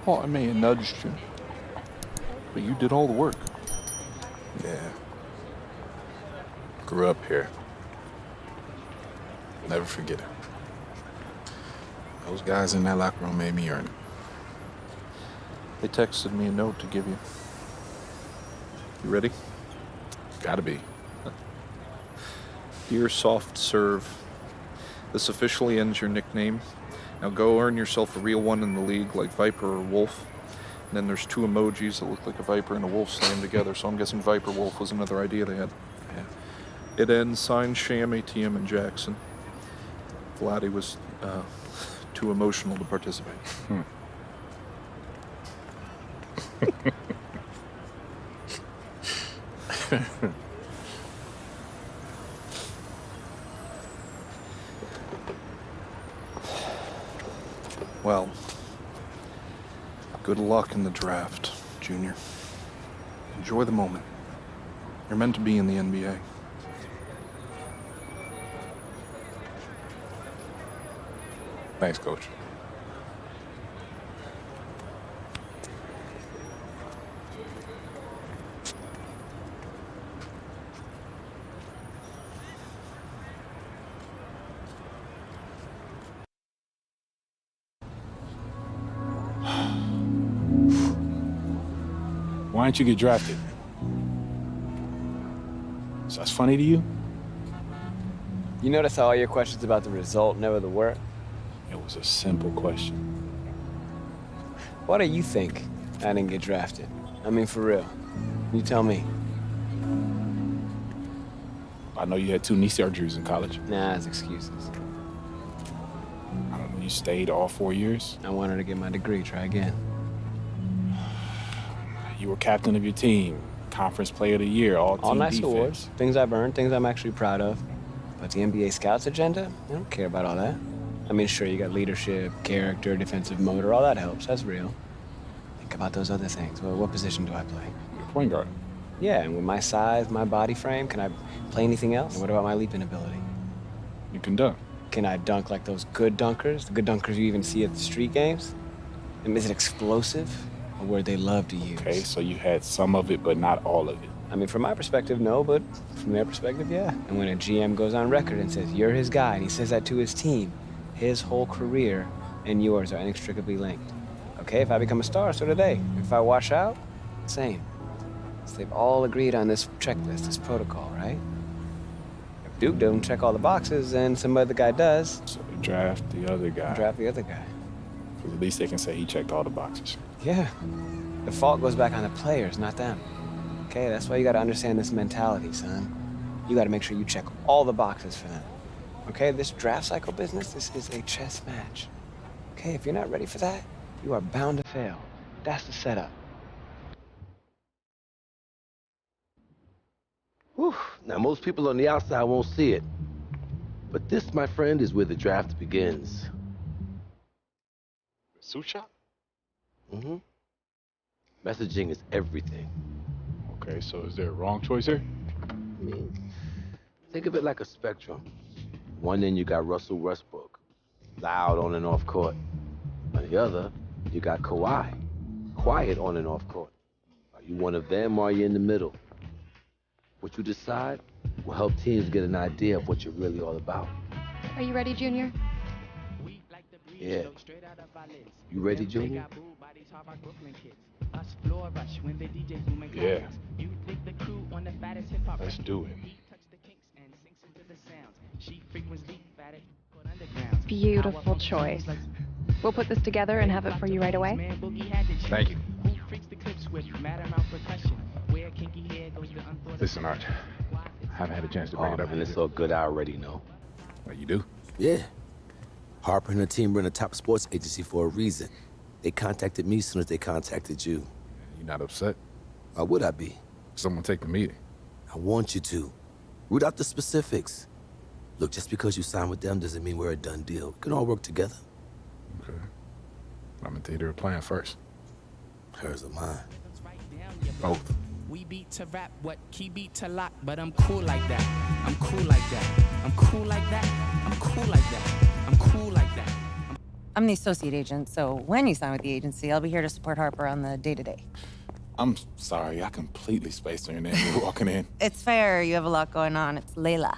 Well, I may have nudged you, but you did all the work. Yeah. Grew up here. Never forget it. Those guys in that locker room made me earn it. They texted me a note to give you. You ready? Gotta be. Dear Soft Serve, this officially ends your nickname. Now go earn yourself a real one in the league, like Viper or Wolf. And then there's two emojis that look like a Viper and a Wolf slammed together, so I'm guessing Viper Wolf was another idea they had. Yeah. It ends, signed Sham, ATM, and Jackson. Vladdy was too emotional to participate. Well, good luck in the draft, Junior. Enjoy the moment. You're meant to be in the NBA. Thanks, Coach. Why didn't you get drafted? So that's funny to you? You notice how all your questions about the result, never the work? It was a simple question. Why do you think I didn't get drafted? I mean, for real. You tell me. I know you had 2 knee surgeries in college. Nah, it's excuses. I don't know, you stayed all 4 years? I wanted to get my degree, try again. You were captain of your team, conference player of the year, all nice defense. awards, things I've earned, things I'm actually proud of. But the NBA scouts agenda, I don't care about all that. I mean, sure, you got leadership, character, defensive motor, all that helps, that's real. Think about those other things. Well, what position do I play? You're point guard. Yeah, and with my size, my body frame, can I play anything else? And what about my leaping ability? You can dunk. Can I dunk like those good dunkers? The good dunkers you even see at the street games? And is it explosive? A word they love to use. Okay, so you had some of it, but not all of it. I mean, from my perspective, no, but from their perspective, yeah. And when a GM goes on record and says, you're his guy, and he says that to his team, his whole career and yours are inextricably linked. Okay, if I become a star, so do they. If I wash out, same. So they've all agreed on this checklist, this protocol, right? If Duke doesn't check all the boxes, then some other guy does. So draft the other guy. Draft the other guy. At least they can say he checked all the boxes. Yeah. The fault goes back on the players, not them. Okay, that's why you gotta understand this mentality, son. You gotta make sure you check all the boxes for them. Okay, this draft cycle business, this is a chess match. Okay, if you're not ready for that, you are bound to fail. That's the setup. Whew. Now, most people on the outside won't see it. But this, my friend, is where the draft begins. Suit shop? Mm-hmm. Messaging is everything. Okay, so is there a wrong choice here? I mean, think of it like a spectrum. One end, you got Russell Westbrook, loud on and off court. On the other, you got Kawhi, quiet on and off court. Are you one of them or are you in the middle? What you decide will help teams get an idea of what you're really all about. Are you ready, Junior? Yeah. You ready, Junior? Yeah. Let's do it. Beautiful choice. We'll put this together and have it for you right away. Thank you. Listen, Arch, I haven't had a chance to bring it up. And it's all good, I already know. Well, you do? Yeah. Harper and her team run a top sports agency for a reason. They contacted me as soon as they contacted you. You not upset? Why would I be? Someone take the meeting. I want you to. Root out the specifics. Look, just because you sign with them doesn't mean we're a done deal. We can all work together. Okay. I'm gonna tell you their plan first. Hers or mine? Both. We beat to rap, what key beat to lock, but I'm cool like that. I'm cool like that. I'm cool like that. I'm cool like that. I'm cool like that. I'm the associate agent, so when you sign with the agency, I'll be here to support Harper on the day-to-day. I'm sorry, I completely spaced on your name when you were walking in. It's fair, you have a lot going on. It's Layla.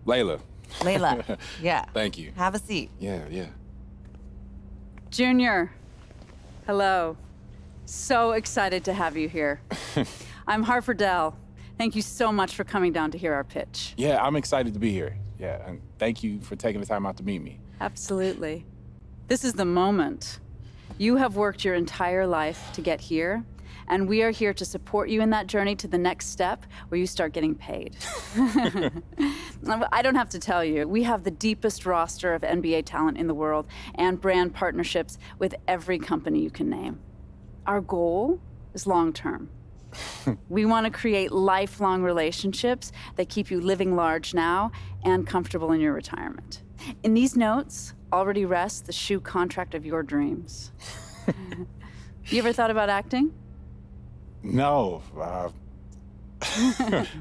Layla. Layla, yeah. Thank you. Have a seat. Yeah. Junior, hello. So excited to have you here. I'm Harper Dell. Thank you so much for coming down to hear our pitch. Yeah, I'm excited to be here. Yeah, and thank you for taking the time out to meet me. Absolutely. This is the moment. You have worked your entire life to get here, and we are here to support you in that journey to the next step where you start getting paid. I don't have to tell you, we have the deepest roster of NBA talent in the world and brand partnerships with every company you can name. Our goal is long-term. We want to create lifelong relationships that keep you living large now and comfortable in your retirement. In these notes already rests the shoe contract of your dreams. You ever thought about acting? No,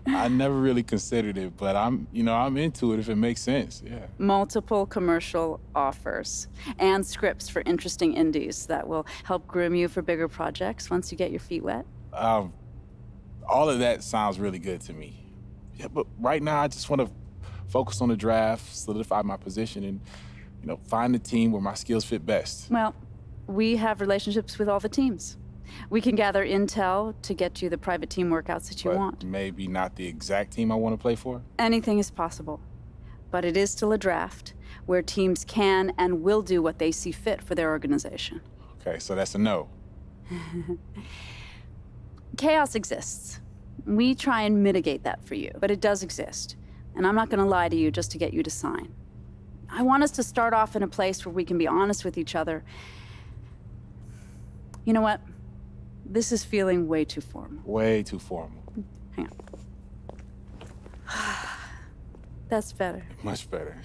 I never really considered it, but I'm into it if it makes sense, yeah. Multiple commercial offers and scripts for interesting indies that will help groom you for bigger projects once you get your feet wet. All of that sounds really good to me. Yeah, but right now I just want to focus on the draft, solidify my position, and find the team where my skills fit best. Well, we have relationships with all the teams. We can gather intel to get you the private team workouts that you want. Maybe not the exact team I want to play for? Anything is possible. But it is still a draft where teams can and will do what they see fit for their organization. Okay, so that's a no. Chaos exists. We try and mitigate that for you, but it does exist. And I'm not going to lie to you just to get you to sign. I want us to start off in a place where we can be honest with each other. You know what? This is feeling way too formal. Way too formal. Hang on. That's better. Much better.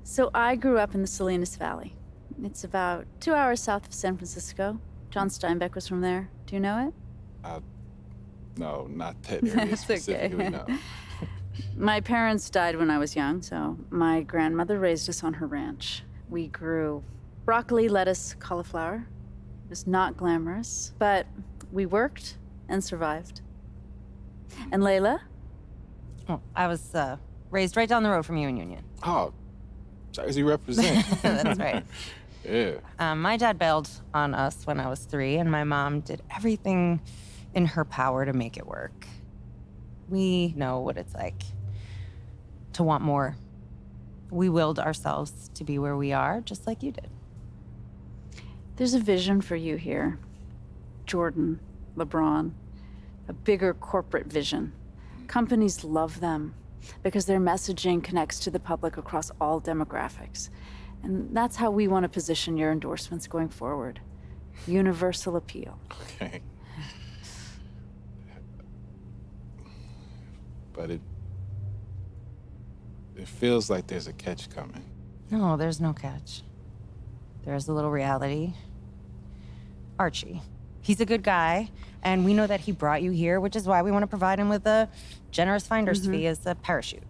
So I grew up in the Salinas Valley. It's about 2 hours south of San Francisco. John Steinbeck was from there. Do you know it? No, not that area specifically, okay. no. My parents died when I was young, so my grandmother raised us on her ranch. We grew broccoli, lettuce, cauliflower. It was not glamorous, but we worked and survived. And Layla? Oh, I was raised right down the road from you in Union. Oh, Jersey represent. That's right. Yeah. My dad bailed on us when I was 3, and my mom did everything in her power to make it work. We know what it's like to want more. We willed ourselves to be where we are, just like you did. There's a vision for you here. Jordan, LeBron, a bigger corporate vision. Companies love them because their messaging connects to the public across all demographics. And that's how we want to position your endorsements going forward. Universal appeal. Okay. But it feels like there's a catch coming. No, there's no catch. There's a little reality. Archie. He's a good guy, and we know that he brought you here, which is why we want to provide him with a generous finder's fee as a parachute.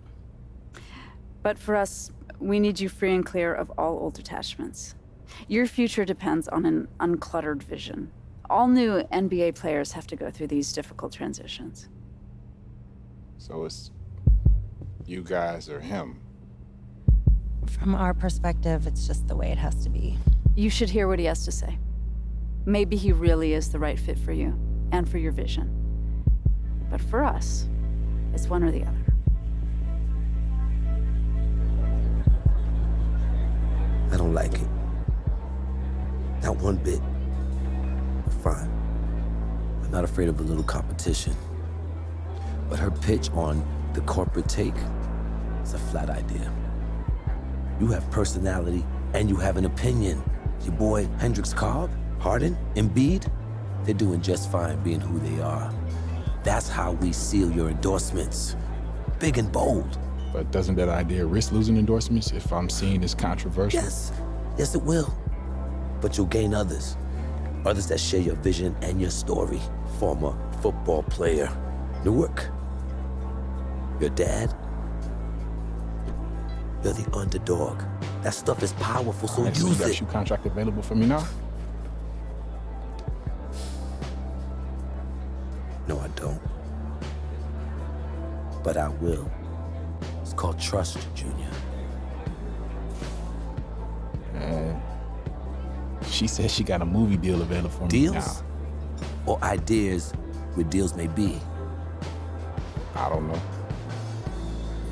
But for us, we need you free and clear of all old attachments. Your future depends on an uncluttered vision. All new NBA players have to go through these difficult transitions. So it's you guys or him? From our perspective, it's just the way it has to be. You should hear what he has to say. Maybe he really is the right fit for you and for your vision. But for us, it's one or the other. I don't like it. Not one bit. But fine. I'm not afraid of a little competition. But her pitch on the corporate take is a flat idea. You have personality and you have an opinion. Your boy Hendricks Cobb, Harden, Embiid, they're doing just fine being who they are. That's how we seal your endorsements. Big and bold. But doesn't that idea risk losing endorsements if I'm seen as controversial? Yes, yes it will. But you'll gain others. Others that share your vision and your story. Former football player. Newark. Your dad. You're the underdog. That stuff is powerful, so Alright, so you use got a it. shoe contract available for me now? No, I don't. But I will. It's called trust, Junior. And she said she got a movie deal available for me Deals? now. Or ideas where deals may be? I don't know.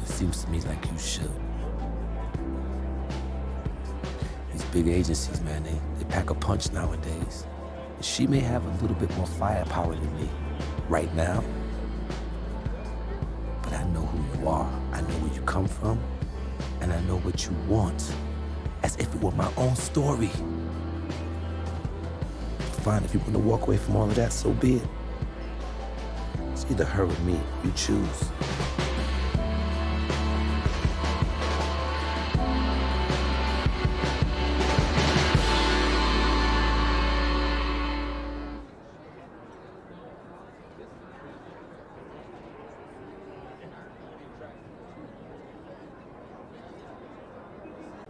It seems to me like you should. These big agencies, man, they pack a punch nowadays. She may have a little bit more firepower than me right now. But I know who you are. I know where you come from. And I know what you want. As if it were my own story. Fine, if you want to walk away from all of that, so be it. It's either her or me. You choose.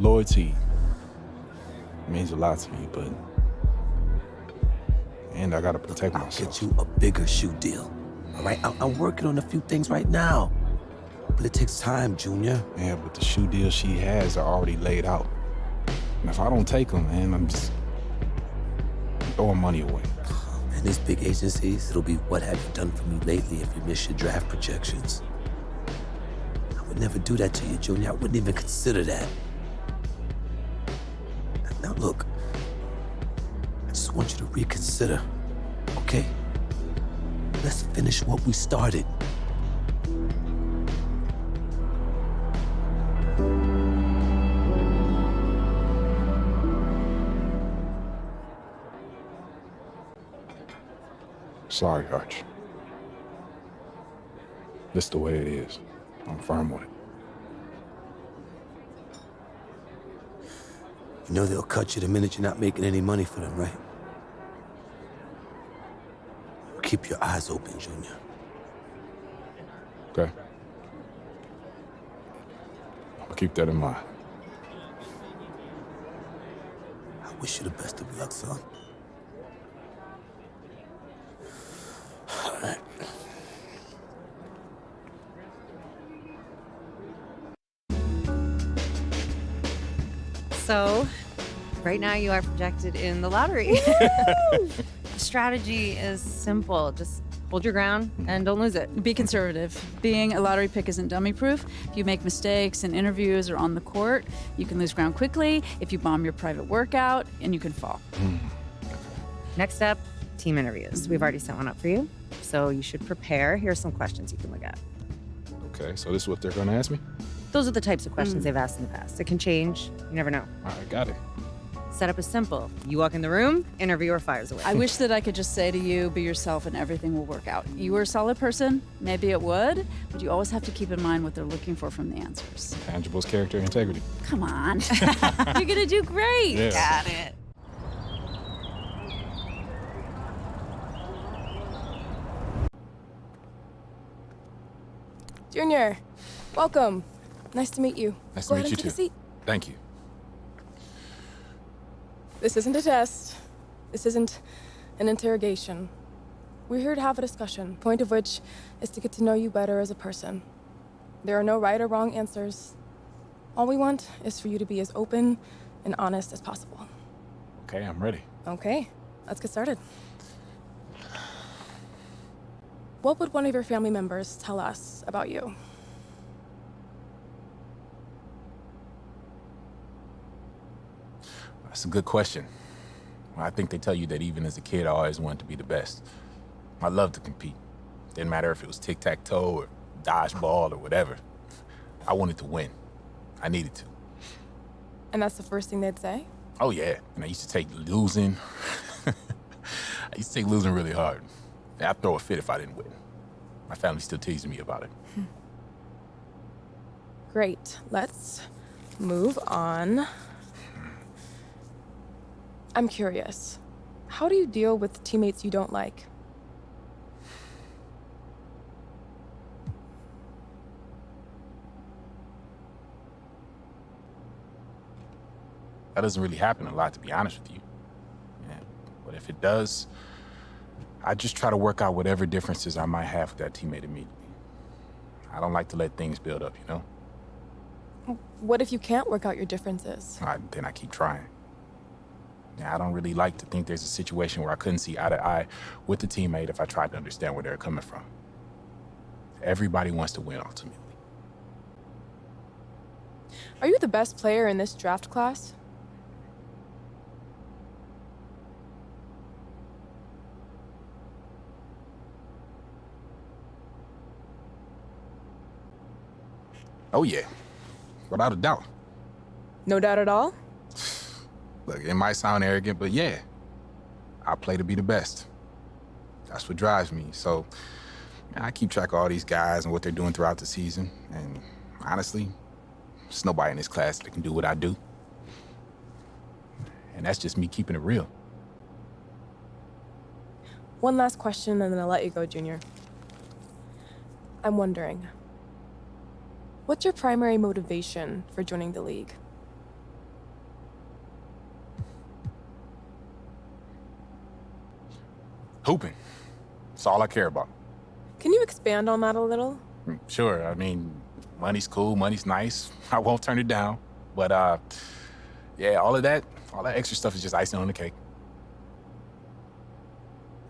Loyalty means a lot to me, but... And I gotta protect I'll myself. get you a bigger shoe deal. All right? I'm working on a few things right now. But it takes time, Junior. Yeah, but the shoe deals she has are already laid out. And if I don't take them, man, I'm just throwing money away. And these big agencies, it'll be what have you done for me lately if you miss your draft projections. I would never do that to you, Junior. I wouldn't even consider that. Now look, I just want you to reconsider, okay? Let's finish what we started. Sorry, Arch. This the way it is. I'm firm with it. You know they'll cut you the minute you're not making any money for them, right? Keep your eyes open, Junior. Okay? I'll keep that in mind. I wish you the best of luck, son. All right. So, right now you are projected in the lottery. The strategy is simple. Just hold your ground and don't lose it. Be conservative. Being a lottery pick isn't dummy-proof. If you make mistakes in interviews or on the court, you can lose ground quickly. If you bomb your private workout, and you can fall. Next up, team interviews. We've already set one up for you, so you should prepare. Here's some questions you can look at. Okay, so this is what they're gonna ask me? Those are the types of questions they've asked in the past. It can change. You never know. All right, got it. Setup is simple. You walk in the room, interviewer fires away. I wish that I could just say to you, be yourself and everything will work out. You were a solid person, maybe it would, but you always have to keep in mind what they're looking for from the answers. Tangibles, character, integrity. Come on. You're gonna do great. Yeah. Got it. Junior, welcome. Nice to meet you. Nice Go to ahead meet and you take a too. seat. Thank you. This isn't a test. This isn't an interrogation. We're here to have a discussion, point of which is to get to know you better as a person. There are no right or wrong answers. All we want is for you to be as open and honest as possible. Okay, I'm ready. Okay, let's get started. What would one of your family members tell us about you? That's a good question. Well, I think they tell you that even as a kid, I always wanted to be the best. I loved to compete. Didn't matter if it was tic-tac-toe or dodgeball or whatever. I wanted to win. I needed to. And that's the first thing they'd say? Oh, yeah. And I used to take losing. I used to take losing really hard. I'd throw a fit if I didn't win. My family still teases me about it. Great. Let's move on. I'm curious. How do you deal with teammates you don't like? That doesn't really happen a lot, to be honest with you. Yeah. But if it does, I just try to work out whatever differences I might have with that teammate immediately. I don't like to let things build up, you know? What if you can't work out your differences? Then I keep trying. Yeah, I don't really like to think there's a situation where I couldn't see eye to eye with the teammate if I tried to understand where they're coming from. Everybody wants to win, ultimately. Are you the best player in this draft class? Oh, yeah. Without a doubt. No doubt at all? Look, it might sound arrogant, but yeah, I play to be the best. That's what drives me. So I keep track of all these guys and what they're doing throughout the season. And honestly, there's nobody in this class that can do what I do. And that's just me keeping it real. One last question and then I'll let you go, Junior. I'm wondering, what's your primary motivation for joining the league? Hooping. That's all I care about. Can you expand on that a little? Sure, I mean, money's cool, money's nice. I won't turn it down. But, yeah, all that extra stuff is just icing on the cake.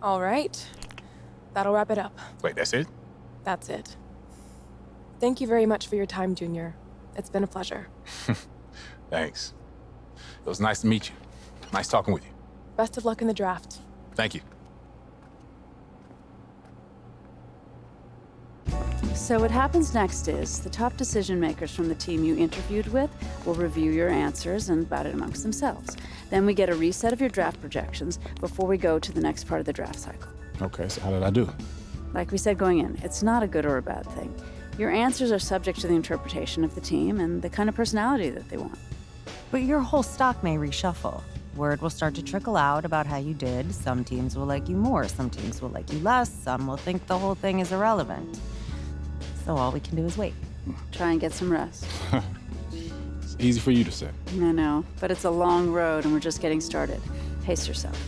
All right. That'll wrap it up. Wait, that's it? That's it. Thank you very much for your time, Junior. It's been a pleasure. Thanks. It was nice to meet you. Nice talking with you. Best of luck in the draft. Thank you. So what happens next is the top decision makers from the team you interviewed with will review your answers and bat it amongst themselves. Then we get a reset of your draft projections before we go to the next part of the draft cycle. Okay, so how did I do? Like we said going in, it's not a good or a bad thing. Your answers are subject to the interpretation of the team and the kind of personality that they want. But your whole stock may reshuffle. Word will start to trickle out about how you did. Some teams will like you more, some teams will like you less, some will think the whole thing is irrelevant. So all we can do is wait. Try and get some rest. It's easy for you to say. I know, but it's a long road and we're just getting started. Pace yourself.